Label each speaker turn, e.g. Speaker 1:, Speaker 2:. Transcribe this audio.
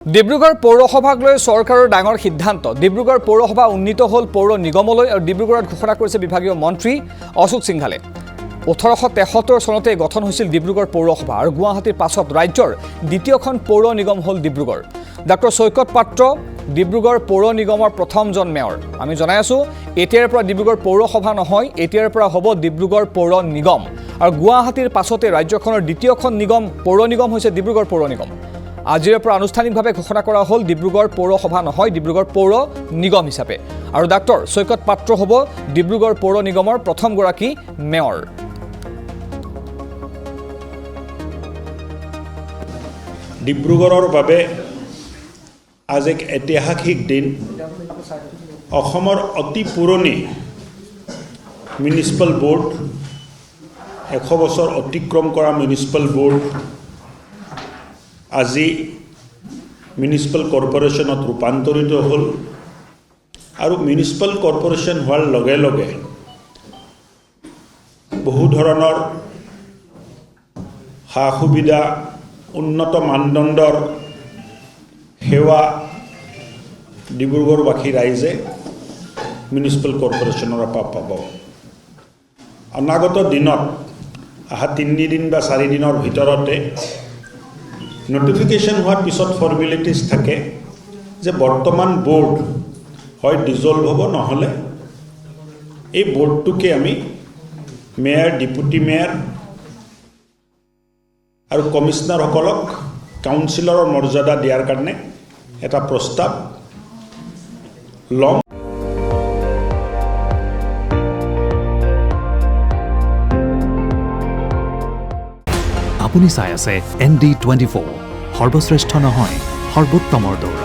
Speaker 1: ডিব্ৰুগড় পৌৰসভাক লৈ চৰকাৰৰ ডাঙৰ সিদ্ধান্ত ডিব্ৰুগড় পৌৰসভা উন্নীত হ'ল পৌৰ নিগমলৈ আৰু ডিব্ৰুগড়ত ঘোষণা কৰিছে বিভাগীয় মন্ত্ৰী অশোক সিংহালে 1873 চনতে গঠন হৈছিল ডিব্ৰুগড় পৌৰসভা আৰু গুৱাহাটীৰ পাছত ৰাজ্যৰ দ্বিতীয়খন পৌৰ নিগম হ'ল ডিব্ৰুগড় ডক্টৰ সৈকত পাত্ৰ ডিব্ৰুগড় পৌৰ নিগমৰ প্ৰথমজন মেয়ৰ আমি জনাই আছো এতিয়াৰ পৰা ডিব্ৰুগড় পৌৰসভা নহয় এতিয়াৰ পৰা হ'ব ডিব্ৰুগড় পৌৰ নিগম আৰু গুৱাহাটীৰ পাছতে ৰাজ্যখনৰ দ্বিতীয়খন নিগম পৌৰ নিগম হৈছে ডিব্ৰুগড় পৌৰ নিগম আজিৰ পৰা আনুষ্ঠানিকভাৱে ঘোষণা কৰা হ'ল ডিব্ৰুগড় পৌৰসভা নহয় ডিব্ৰুগড় পৌৰ নিগম হিচাপে আৰু ডক্টৰ সৈকত পাত্ৰ হ'ব ডিব্ৰুগড় পৌৰ নিগমৰ প্ৰথম গৰাকী মেয়ৰ
Speaker 2: ডিব্ৰুগড়ৰ বাবে আজ এক ঐতিহাসিক দিন অসমৰ অতি পুৰণি মিউনিচিপাল বোৰ্ড 100 বছৰ অতিক্ৰম কৰা মিউনিচিপাল বোৰ্ড আজি মিউনিচিপাল কৰ্পোৰেশ্যনত ৰূপান্তৰিত হ'ল আৰু মিউনিচিপাল কৰ্পোৰেশ্যন হোৱাৰ লগে লগে বহু ধৰণৰ সা সুবিধা উন্নত মানদণ্ডৰ সেৱা ডিব্ৰুগড়বাসী ৰাইজে মিউনিচিপাল কৰ্পোৰেশ্যনৰ পৰা পাব অনাগত দিনত অহা 3 দিন বা 4 দিনৰ ভিতৰতে নোটিফিকেশ্যন হোৱাৰ পিছত ফৰ্মেলিটিজ থাকে যে বৰ্তমান বোৰ্ড হয় ডিজলভ হ'ব নহ'লে এই বোৰ্ডটোকে আমি মেয়ৰ ডেপুটি মেয়ৰ আৰু কমিশনাৰসকলক কাউন্সিলৰৰ মৰ্যাদা দিয়াৰ কাৰণে এটা প্ৰস্তাৱ ল'ম
Speaker 3: আপুনি চাই আছে ND24 সৰ্বশ্ৰেষ্ঠ নহয় সৰ্বোত্তমৰ দৌৰ